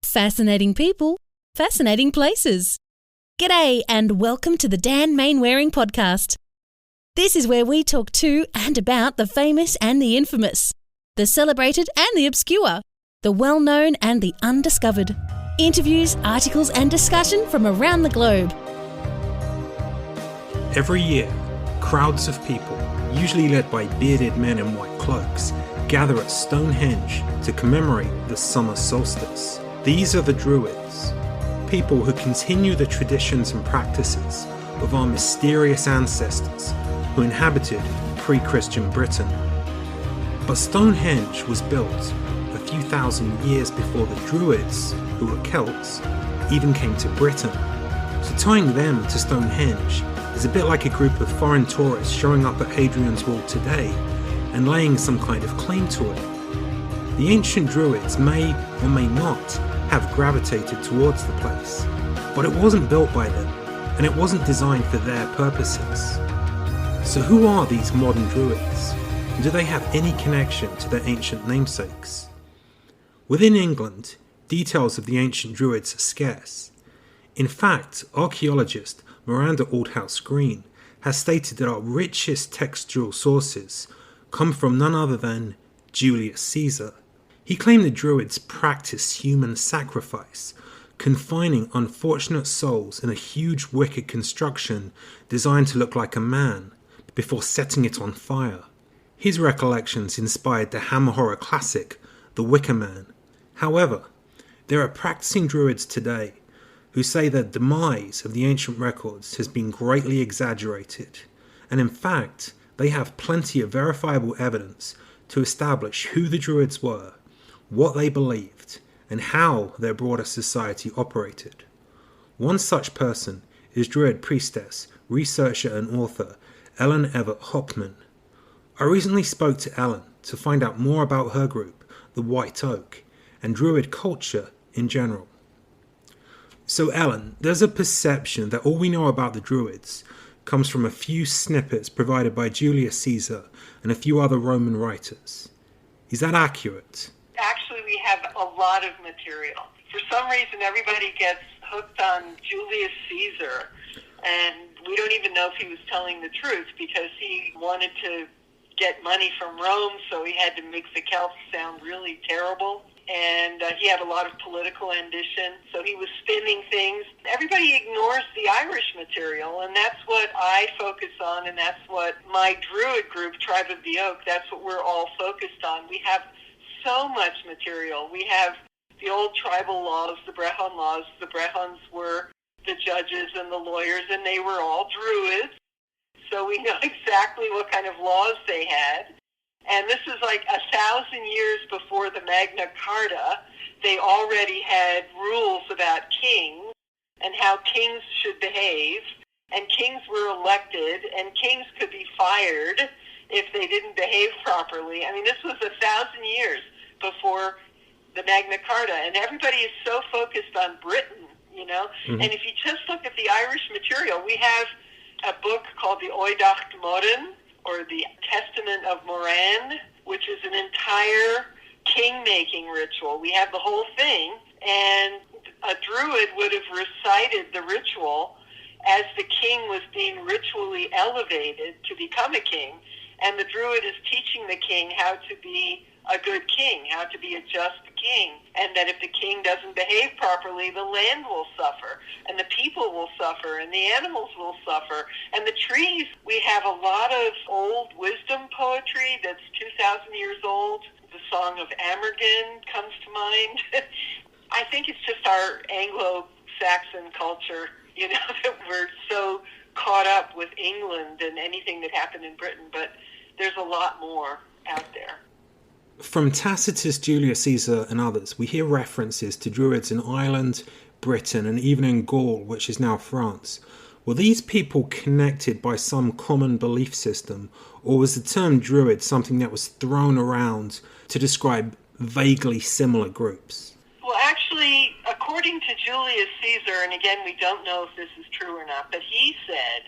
Fascinating people, fascinating places. G'day and welcome to the Dan Mainwaring podcast. This is where we talk to and about the famous and the infamous, the celebrated and the obscure, the well-known and the undiscovered. Interviews, articles and discussion from around the globe. Every year, crowds of people, usually led by bearded men in white cloaks, gather at Stonehenge to commemorate the Summer Solstice. These are the Druids, people who continue the traditions and practices of our mysterious ancestors who inhabited pre-Christian Britain. But Stonehenge was built a few thousand years before the Druids, who were Celts, even came to Britain. So tying them to Stonehenge is a bit like a group of foreign tourists showing up at Hadrian's Wall today and laying some kind of claim to it. The ancient Druids may or may not have gravitated towards the place, but it wasn't built by them, and it wasn't designed for their purposes. So who are these modern Druids? And do they have any connection to their ancient namesakes? Within England, details of the ancient Druids are scarce. In fact, archaeologist Miranda Aldhouse-Green has stated that our richest textual sources come from none other than Julius Caesar. He claimed the Druids practiced human sacrifice, confining unfortunate souls in a huge wicker construction designed to look like a man, before setting it on fire. His recollections inspired the Hammer horror classic, The Wicker Man. However, there are practicing Druids today who say that the demise of the ancient records has been greatly exaggerated, and in fact, they have plenty of verifiable evidence to establish who the Druids were, what they believed, and how their broader society operated. One such person is Druid priestess, researcher and author Ellen Evert Hopman. I recently spoke to Ellen to find out more about her group, the White Oak, and Druid culture in general. So Ellen, there's a perception that all we know about the Druids comes from a few snippets provided by Julius Caesar and a few other Roman writers. Is that accurate? Actually, we have a lot of material. For some reason, everybody gets hooked on Julius Caesar, and we don't even know if he was telling the truth because he wanted to get money from Rome, so he had to make the Celts sound really terrible. And he had a lot of political ambition, so he was spinning things. Everybody ignores the Irish material, and that's what I focus on, and that's what my Druid group, Tribe of the Oak, that's what we're all focused on. We have so much material. We have the old tribal laws, the Brehon laws. The Brehons were the judges and the lawyers, and they were all Druids. So we know exactly what kind of laws they had. And this is like 1,000 years before the Magna Carta. They already had rules about kings and how kings should behave. And kings were elected, and kings could be fired if they didn't behave properly. I mean, this was 1,000 years before the Magna Carta, and everybody is so focused on Britain, you know. Mm-hmm. And if you just look at the Irish material, we have a book called the Oideacht Moran, or the Testament of Moran, which is an entire king-making ritual. We have the whole thing, and a Druid would have recited the ritual as the king was being ritually elevated to become a king, and the Druid is teaching the king how to be a good king, how to be a just king, and that if the king doesn't behave properly, the land will suffer, and the people will suffer, and the animals will suffer, and the trees. We have a lot of old wisdom poetry that's 2,000 years old. The Song of Amergin comes to mind. I think it's just our Anglo-Saxon culture, you know, that we're so caught up with England and anything that happened in Britain, but there's a lot more out there. From Tacitus, Julius Caesar and others, we hear references to Druids in Ireland, Britain and even in Gaul, which is now France. Were these people connected by some common belief system, or was the term Druid something that was thrown around to describe vaguely similar groups? Well, actually, according to Julius Caesar, and again, we don't know if this is true or not, but he said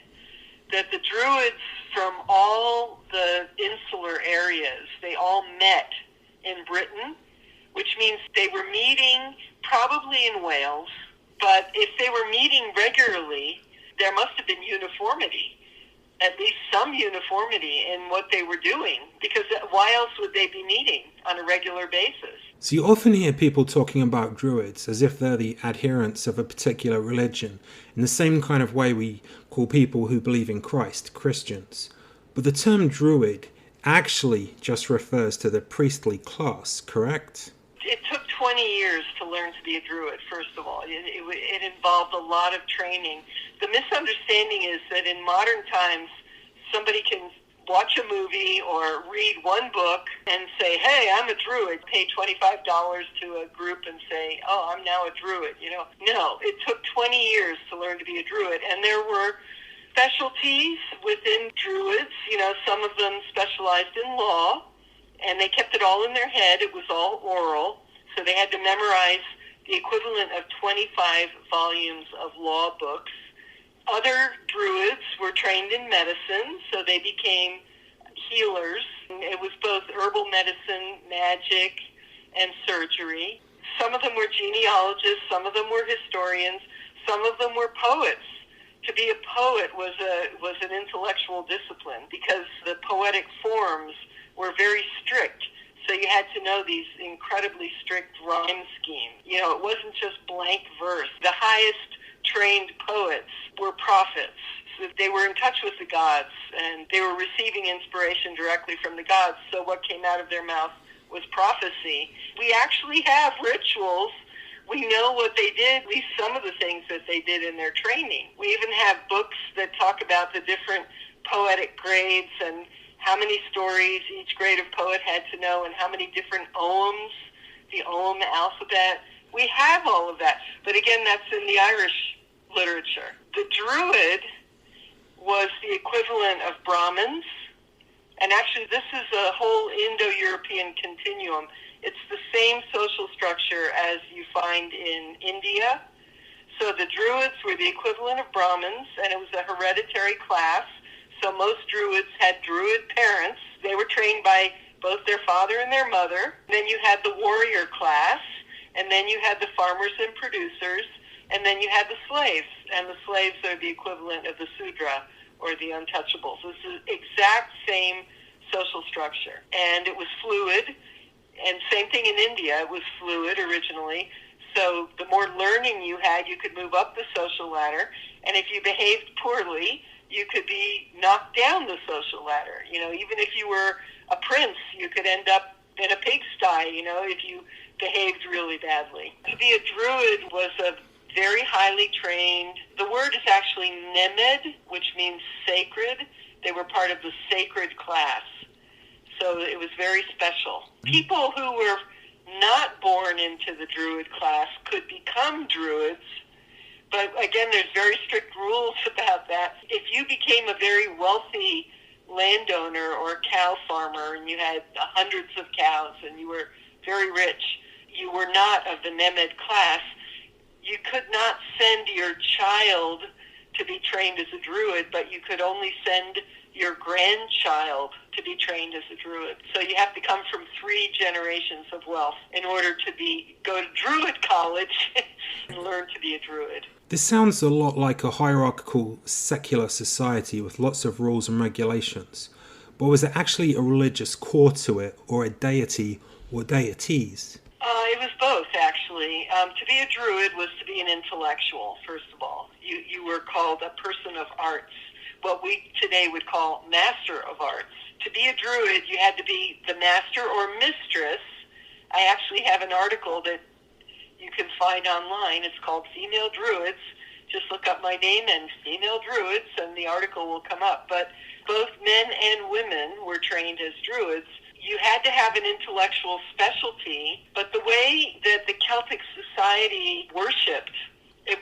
that the Druids from all the insular areas, they all met in Britain, which means they were meeting Probably in Wales, but if they were meeting regularly, there must have been uniformity, at least some uniformity in what they were doing, because why else would they be meeting on a regular basis? So you often hear people talking about Druids as if they're the adherents of a particular religion, in the same kind of way we call people who believe in Christ Christians. But the term Druid actually just refers to the priestly class, correct? It took 20 years to learn to be a Druid, first of all. It involved a lot of training. The misunderstanding is that in modern times, somebody can watch a movie or read one book and say, hey, I'm a Druid, pay $25 to a group and say, oh, I'm now a Druid. No, it took 20 years to learn to be a Druid. And there were specialties within Druids. Some of them specialized in law, and they kept it all in their head. It was all oral, so they had to memorize the equivalent of 25 volumes of law books. Other Druids were trained in medicine, so they became healers. It was both herbal medicine, magic, and surgery. Some of them were genealogists, some of them were historians, some of them were poets. To be a poet was an intellectual discipline because the poetic forms were very strict. So you had to know these incredibly strict rhyme schemes. It wasn't just blank verse. The highest trained poets were prophets. So they were in touch with the gods, and they were receiving inspiration directly from the gods. So what came out of their mouth was prophecy. We actually have rituals. We know what they did, at least some of the things that they did in their training. We even have books that talk about the different poetic grades and how many stories each grade of poet had to know and how many different oghams, the ogham alphabet. We have all of that. But again, that's in the Irish literature. The Druid was the equivalent of Brahmins. And actually, this is a whole Indo-European continuum. It's the same social structure as you find in India. So the Druids were the equivalent of Brahmins, and it was a hereditary class. So most Druids had Druid parents. They were trained by both their father and their mother. Then you had the warrior class, and then you had the farmers and producers, and then you had the slaves. And the slaves are the equivalent of the Sudra, or the untouchables. This is exact same social structure. And it was fluid, and same thing in India. It was fluid originally. So the more learning you had, you could move up the social ladder. And if you behaved poorly, you could be knocked down the social ladder. Even if you were a prince, you could end up in a pigsty, if you behaved really badly. To be a Druid was a very highly trained. The word is actually nemed, which means sacred. They were part of the sacred class. So it was very special. People who were not born into the Druid class could become Druids, but again, there's very strict rules about that. If you became a very wealthy landowner or cow farmer and you had hundreds of cows and you were very rich, you were not of the nemed class. You could not send your child to be trained as a Druid, but you could only send your grandchild to be trained as a Druid. So you have to come from 3 generations of wealth in order to go to Druid college and learn to be a Druid. This sounds a lot like a hierarchical secular society with lots of rules and regulations. But was there actually a religious core to it, or a deity or deities? It was both, actually. To be a Druid was to be an intellectual, first of all. You were called a person of arts, what we today would call master of arts. To be a Druid, you had to be the master or mistress. I actually have an article that you can find online. It's called Female Druids. Just look up my name and Female Druids, and the article will come up. But both men and women were trained as Druids. You had to have an intellectual specialty, but the way that the Celtic society worshipped,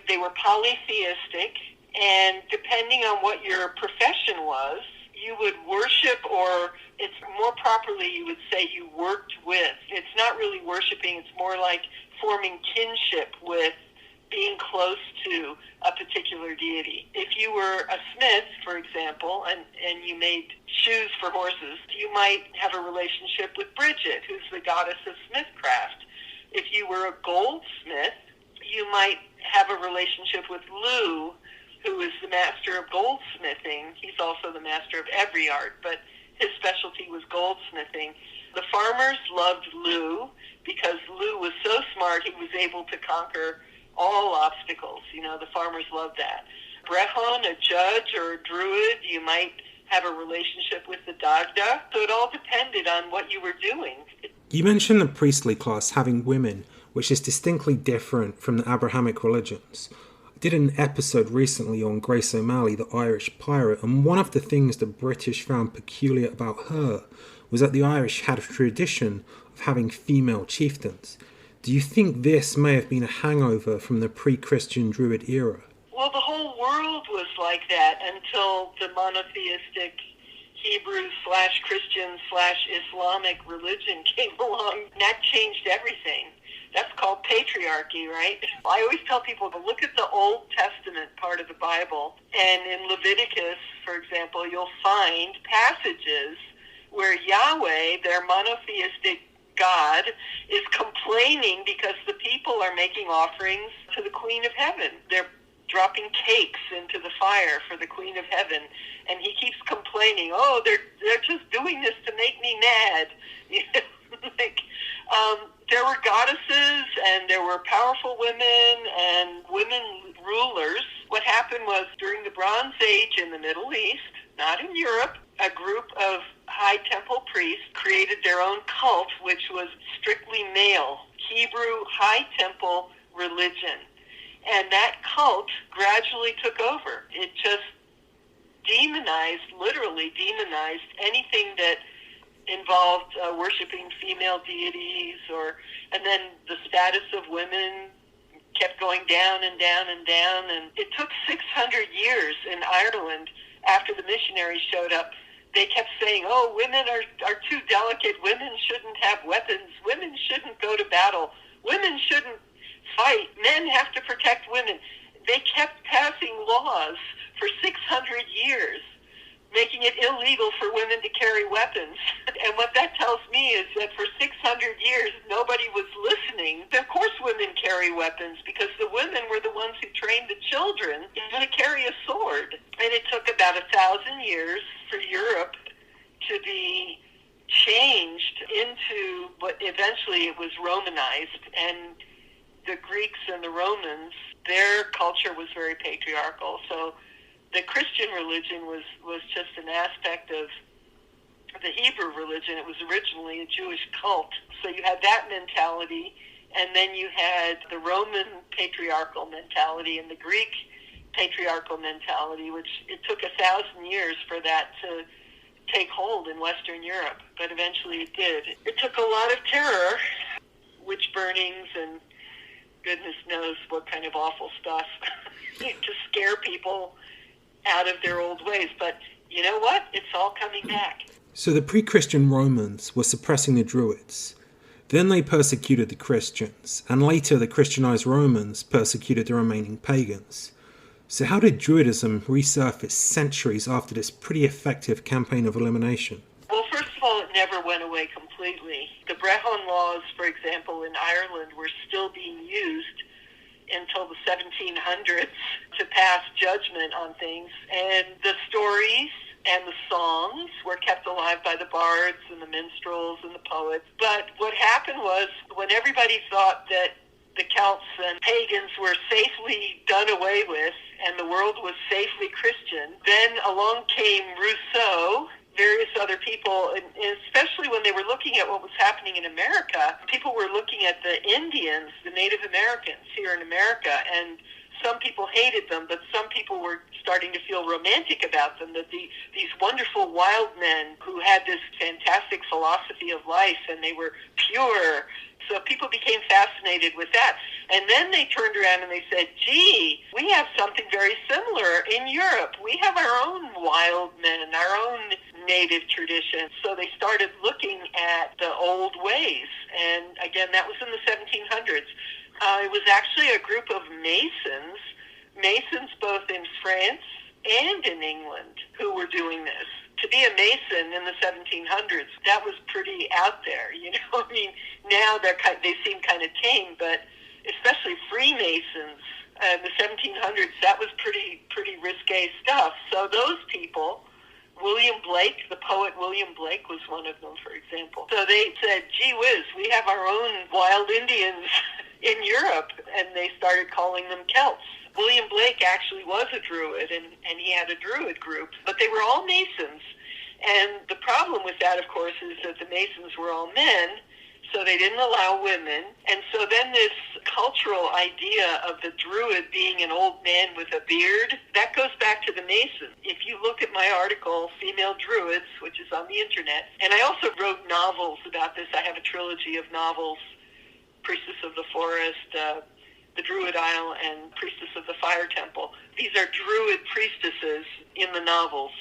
they were polytheistic, and depending on what your profession was, you would worship, or it's more properly you would say you worked with. It's not really worshiping, it's more like forming kinship with, being close to a particular deity. If you were a smith, for example, and you made shoes for horses, you might have a relationship with Bridget, who's the goddess of smithcraft. If you were a goldsmith, you might have a relationship with Lou, who is the master of goldsmithing. He's also the master of every art, but his specialty was goldsmithing. The farmers loved Lou because Lou was so smart he was able to conquer all obstacles. The farmers loved that. Brehon, a judge or a druid, you might have a relationship with the Dagda. So it all depended on what you were doing. You mentioned the priestly class having women, which is distinctly different from the Abrahamic religions. I did an episode recently on Grace O'Malley, the Irish pirate, and one of the things the British found peculiar about her was that the Irish had a tradition of having female chieftains. Do you think this may have been a hangover from the pre-Christian Druid era? Well, the whole world was like that until the monotheistic Hebrew/Christian/Islamic religion came along. That changed everything. That's called patriarchy, right? I always tell people to look at the Old Testament part of the Bible, and in Leviticus, for example, you'll find passages where Yahweh, their monotheistic God, is complaining because the people are making offerings to the Queen of Heaven. They're dropping cakes into the fire for the Queen of Heaven, and he keeps complaining, they're just doing this to make me mad. There were goddesses, and there were powerful women and women rulers. What happened was, during the Bronze Age in the Middle East, not in Europe, a group of high temple priests created their own cult, which was strictly male, Hebrew high temple religion. And that cult gradually took over. It just literally demonized anything that involved worshiping female deities, and then the status of women kept going down and down and down. And it took 600 years in Ireland after the missionaries showed up. They kept saying, women are too delicate. Women shouldn't have weapons. Women shouldn't go to battle. Women shouldn't fight. Men have to protect women. They kept passing laws for 600 years, making it illegal for women to carry weapons. And what that tells me is that for 600 years, nobody was listening. Of course women carry weapons, because the women were the ones who trained the children to carry a sword. And it took about 1,000 years for Europe to be changed into what eventually it was Romanized. And the Greeks and the Romans, their culture was very patriarchal. So the Christian religion was just an aspect of the Hebrew religion. It was originally a Jewish cult. So you had that mentality, and then you had the Roman patriarchal mentality and the Greek patriarchal mentality, which it took 1,000 years for that to take hold in Western Europe, but eventually it did. It took a lot of terror, witch burnings, and goodness knows what kind of awful stuff to scare people out of their old ways. But you know what? It's all coming back. So the pre-Christian Romans were suppressing the Druids. Then they persecuted the Christians, and later the Christianized Romans persecuted the remaining pagans. So how did Druidism resurface centuries after this pretty effective campaign of elimination? Well, first of all, it never went away completely. The Brehon laws, for example, in Ireland were still being used until the 1700s to pass judgment on things. And the stories and the songs were kept alive by the bards and the minstrels and the poets. But what happened was, when everybody thought that the Celts and pagans were safely done away with and the world was safely Christian, then along came Rousseau, various other people, and especially when they were looking at what was happening in America, people were looking at the Indians, the Native Americans here in America, and some people hated them, but some people were starting to feel romantic about them, that these wonderful wild men who had this fantastic philosophy of life, and they were pure. So people became fascinated with that. And then they turned around and they said, gee, we have something very similar in Europe. We have our own wild men, our own native traditions. So they started looking at the old ways. And again, that was in the 1700s. It was actually a group of Masons both in France and in England, who were doing this. to be a Mason in the 1700s, that was pretty out there, you know. I mean, now they seem kind of tame, but especially Freemasons in the 1700s, that was pretty risque stuff. So those people, William Blake, the poet William Blake was one of them, for example. So they said, gee whiz, we have our own wild Indians in Europe, and they started calling them Celts. William Blake actually was a Druid, and he had a Druid group, but they were all Masons. And the problem with that, of course, is that the Masons were all men, so they didn't allow women. And so then this cultural idea of the Druid being an old man with a beard, that goes back to the Masons. If you look at my article, Female Druids, which is on the internet, and I also wrote novels about this. I have a trilogy of novels, Priestess of the Forest, the Druid Isle, and Priestess of the Fire Temple. These are Druid priestesses in the novels.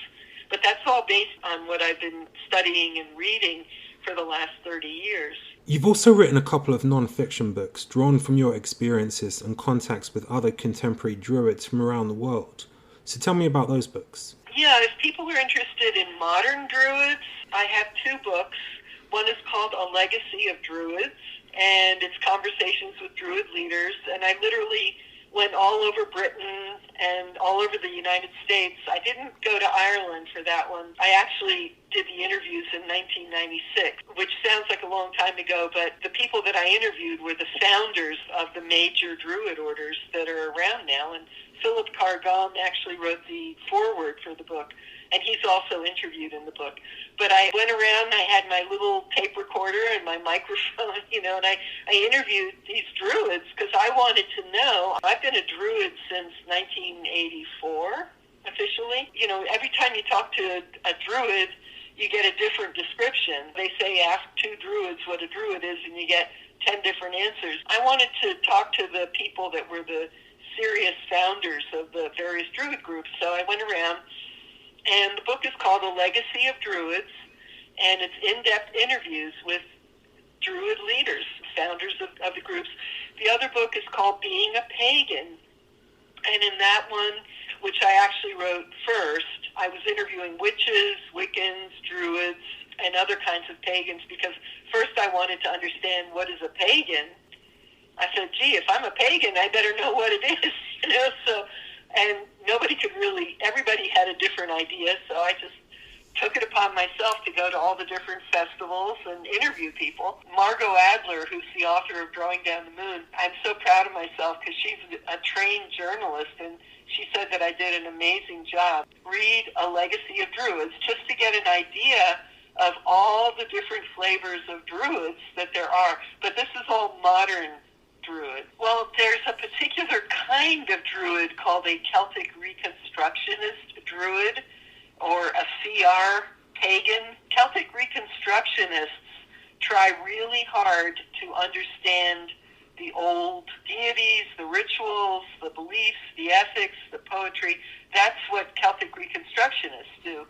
But that's all based on what I've been studying and reading for the last 30 years. You've also written a couple of non-fiction books drawn from your experiences and contacts with other contemporary Druids from around the world. So tell me about those books. Yeah, if people are interested in modern Druids, I have two books. One is called A Legacy of Druids, and it's conversations with Druid leaders. And I literally went all over Britain and all over the United States. I didn't go to Ireland for that one. I actually did the interviews in 1996, which sounds like a long time ago, but the people that I interviewed were the founders of the major Druid orders that are around now. And Philip Carr-Gomm actually wrote the foreword for the book, and he's also interviewed in the book. But I went around, I had my little tape recorder and my microphone, you know, and I interviewed these Druids because I wanted to know. I've been a Druid since 1984, officially. You know, every time you talk to a Druid, you get a different description. They say, ask two Druids what a Druid is, and you get 10 different answers. I wanted to talk to the people that were the serious founders of the various Druid groups, so I went around. And the book is called A Legacy of Druids, and it's in-depth interviews with Druid leaders, founders of the groups. The other book is called Being a Pagan, and in that one, which I actually wrote first, I was interviewing witches, Wiccans, Druids, and other kinds of pagans, because first I wanted to understand what is a pagan. I said, gee, if I'm a pagan, I better know what it is, you know, so... And everybody had a different idea, so I just took it upon myself to go to all the different festivals and interview people. Margot Adler, who's the author of Drawing Down the Moon, I'm so proud of myself because she's a trained journalist, and she said that I did an amazing job. Read A Legacy of Druids, just to get an idea of all the different flavors of Druids that there are. But this is all modern Druid. Well, there's a particular kind of Druid called a Celtic Reconstructionist Druid, or a CR pagan. Celtic Reconstructionists try really hard to understand the old deities, the rituals, the beliefs, the ethics, the poetry. That's what Celtic Reconstructionists do.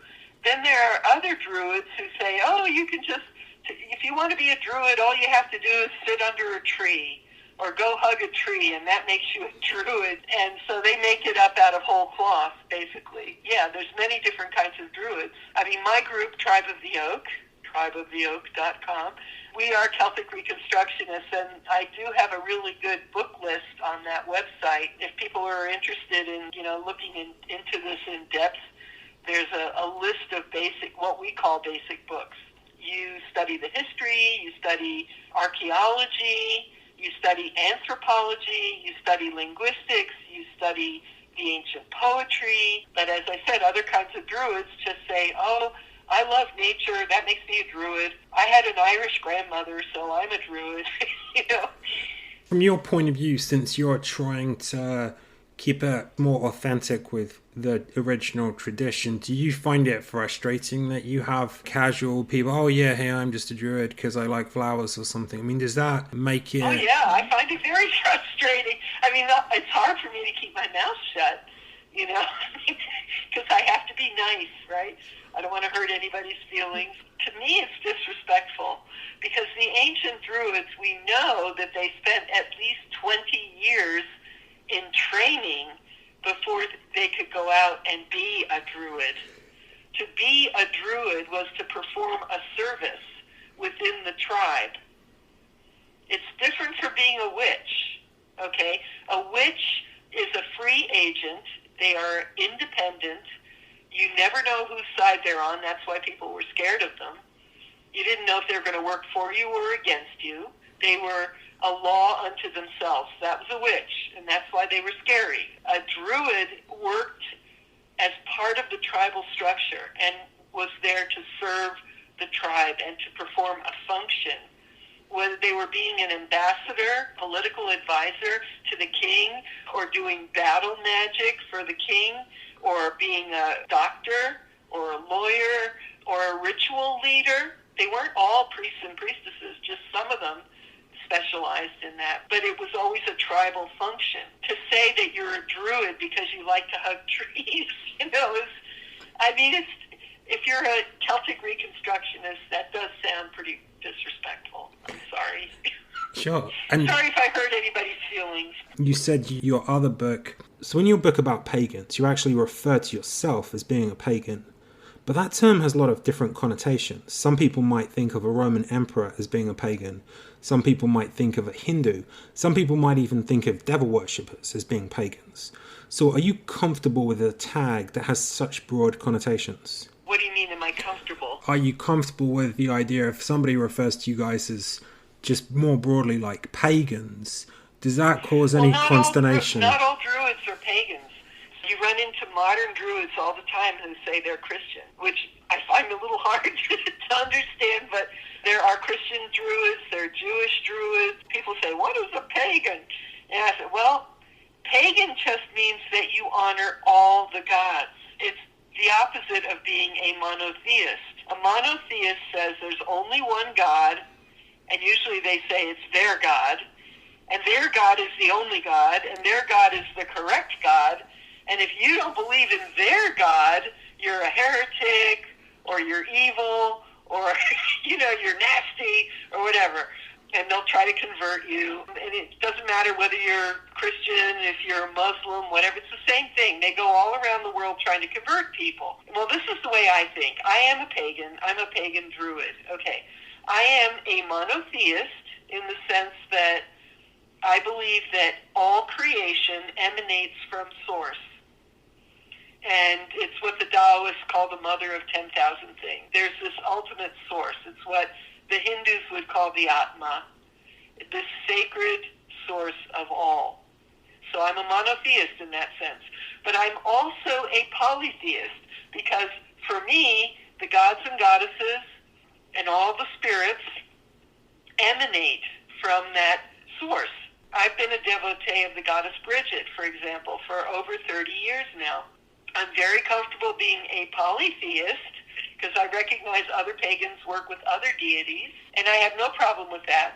Then there are other Druids who say, oh, you can just, if you want to be a Druid, all you have to do is sit under a tree or go hug a tree, and that makes you a Druid. And so they make it up out of whole cloth, basically. Yeah, there's many different kinds of Druids. I mean, my group, Tribe of the Oak, tribeoftheoak.com, we are Celtic Reconstructionists, and I do have a really good book list on that website. If people are interested in, looking into this in depth, there's a list of what we call basic books. You study the history, you study archaeology, you study anthropology, you study linguistics, you study the ancient poetry. But as I said, other kinds of Druids just say, oh, I love nature, that makes me a Druid. I had an Irish grandmother, so I'm a Druid, From your point of view, since you're trying to keep it more authentic with the original tradition, do you find it frustrating that you have casual people, oh yeah, hey, I'm just a Druid because I like flowers or something? I mean, does that make it... Oh yeah, I find it very frustrating. I mean, it's hard for me to keep my mouth shut, because I have to be nice, right? I don't want to hurt anybody's feelings. To me, it's disrespectful, because the ancient Druids, we know that they spent at least 20 years in training before they could go out and be a Druid. To be a Druid was to perform a service within the tribe. It's different from being a witch, okay? A witch is a free agent. They are independent. You never know whose side they're on. That's why people were scared of them. You didn't know if they were going to work for you or against you. They were a law unto themselves. That was a witch, and that's why they were scary. A Druid worked as part of the tribal structure and was there to serve the tribe and to perform a function. Whether they were being an ambassador, political advisor to the king, or doing battle magic for the king, or being a doctor, or a lawyer, or a ritual leader. They weren't all priests and priestesses, just some of them specialized in that. But it was always a tribal function. To say that you're a Druid because you like to hug trees, if you're a Celtic Reconstructionist, that does sound pretty disrespectful. I'm sorry. Sure. And sorry if I hurt anybody's feelings. You said your other book, so in your book about pagans, you actually refer to yourself as being a pagan. But that term has a lot of different connotations. Some people might think of a Roman emperor as being a pagan. Some people might think of a Hindu. Some people might even think of devil worshippers as being pagans. So are you comfortable with a tag that has such broad connotations? What do you mean, am I comfortable? Are you comfortable with the idea if somebody refers to you guys as just more broadly like pagans, does that cause any consternation? Not all Druids are pagans. You run into modern Druids all the time who say they're Christian, which I find a little hard to understand, but there are Christian Druids, there are Jewish Druids. People say, what is a pagan? And I said, well, pagan just means that you honor all the gods. It's the opposite of being a monotheist. A monotheist says there's only one God, and usually they say it's their God, and their God is the only God, and their God is the correct God. And if you don't believe in their God, you're a heretic, or you're evil, or, you're nasty, or whatever. And they'll try to convert you. And it doesn't matter whether you're Christian, if you're a Muslim, whatever. It's the same thing. They go all around the world trying to convert people. Well, this is the way I think. I am a pagan. I'm a pagan Druid. Okay. I am a monotheist in the sense that I believe that all creation emanates from source. And it's what the Taoists call the mother of 10,000 things. There's this ultimate source. It's what the Hindus would call the Atma, the sacred source of all. So I'm a monotheist in that sense. But I'm also a polytheist because for me, the gods and goddesses and all the spirits emanate from that source. I've been a devotee of the goddess Bridget, for example, for over 30 years now. I'm very comfortable being a polytheist because I recognize other pagans work with other deities, and I have no problem with that.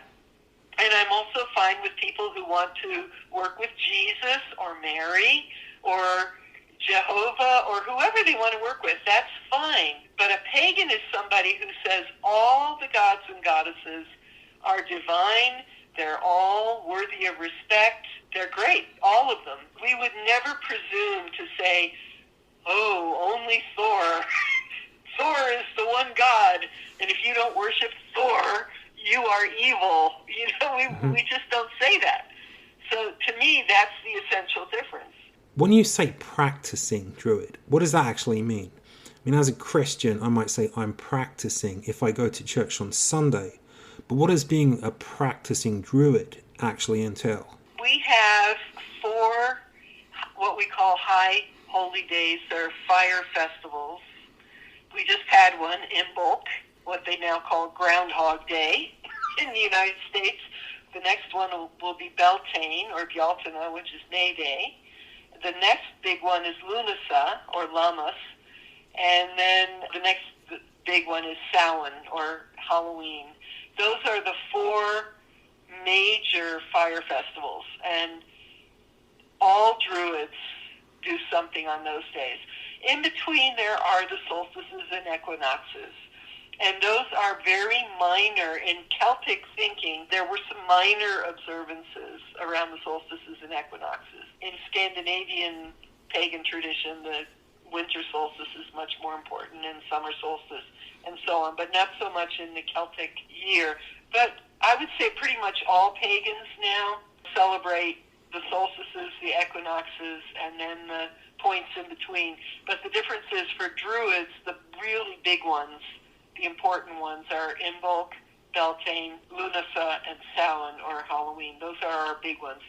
And I'm also fine with people who want to work with Jesus or Mary or Jehovah or whoever they want to work with. That's fine. But a pagan is somebody who says all the gods and goddesses are divine. They're all worthy of respect. They're great, all of them. We would never presume to say, oh, only Thor. Thor is the one God, and if you don't worship Thor, you are evil. We just don't say that. So to me, that's the essential difference. When you say practicing Druid, what does that actually mean? I mean, as a Christian, I might say I'm practicing if I go to church on Sunday. But what does being a practicing Druid actually entail? We have 4 what we call high holy days. They're fire festivals. We just had one in Bulk, what they now call Groundhog Day in the United States. The next one will be Beltane or Bjaltana, which is May Day. The next big one is Lunasa or Lammas. And then the next big one is Samhain or Halloween. Those are the 4 major fire festivals. And all Druids do something on those days. In between, there are the solstices and equinoxes. And those are very minor. In Celtic thinking, there were some minor observances around the solstices and equinoxes. In Scandinavian pagan tradition, the winter solstice is much more important, and summer solstice, and so on, but not so much in the Celtic year. But I would say pretty much all pagans now celebrate the solstices, the equinoxes, and then the points in between. But the difference is for Druids, the really big ones, the important ones are Imbolc, Beltane, Lughnasadh, and Samhain, or Halloween. Those are our big ones.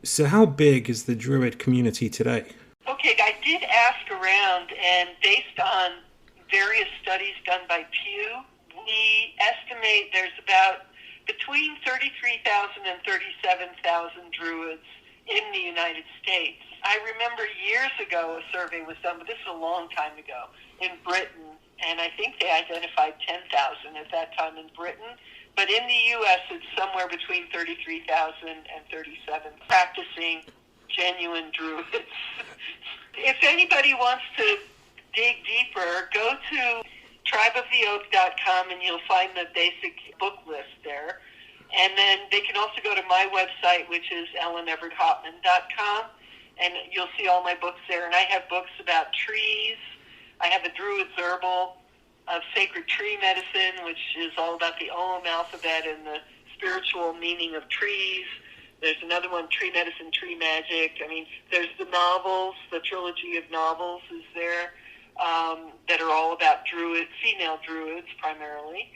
So how big is the Druid community today? Okay, I did ask around, and based on various studies done by Pew, we estimate there's about between 33,000 and 37,000 Druids in the United States. I remember years ago a survey was done, but this is a long time ago, in Britain, and I think they identified 10,000 at that time in Britain. But in the U.S., it's somewhere between 33,000 and 37,000 practicing genuine Druids. If anybody wants to dig deeper, go to tribeoftheoak.com and you'll find the basic book list there. And then they can also go to my website, which is EvertHopman.com, and you'll see all my books there. And I have books about trees. I have a Druid's Herbal of Sacred Tree Medicine, which is all about the Ogham alphabet and the spiritual meaning of trees. There's another one, Tree Medicine, Tree Magic. I mean, there's the novels, the trilogy of novels is there, that are all about Druids, female Druids primarily.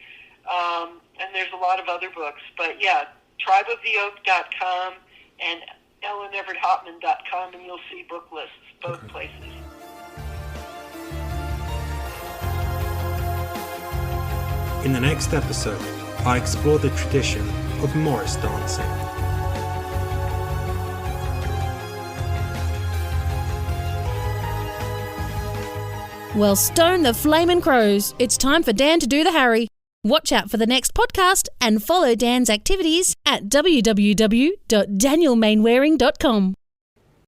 And there's a lot of other books. But yeah, tribeoftheoak.com and EvertHopman.com, and you'll see book lists both places. In the next episode, I explore the tradition of Morris dancing. Well, stone the flamin' crows. It's time for Dan to do the Harry. Watch out for the next podcast and follow Dan's activities at www.danielmainwaring.com.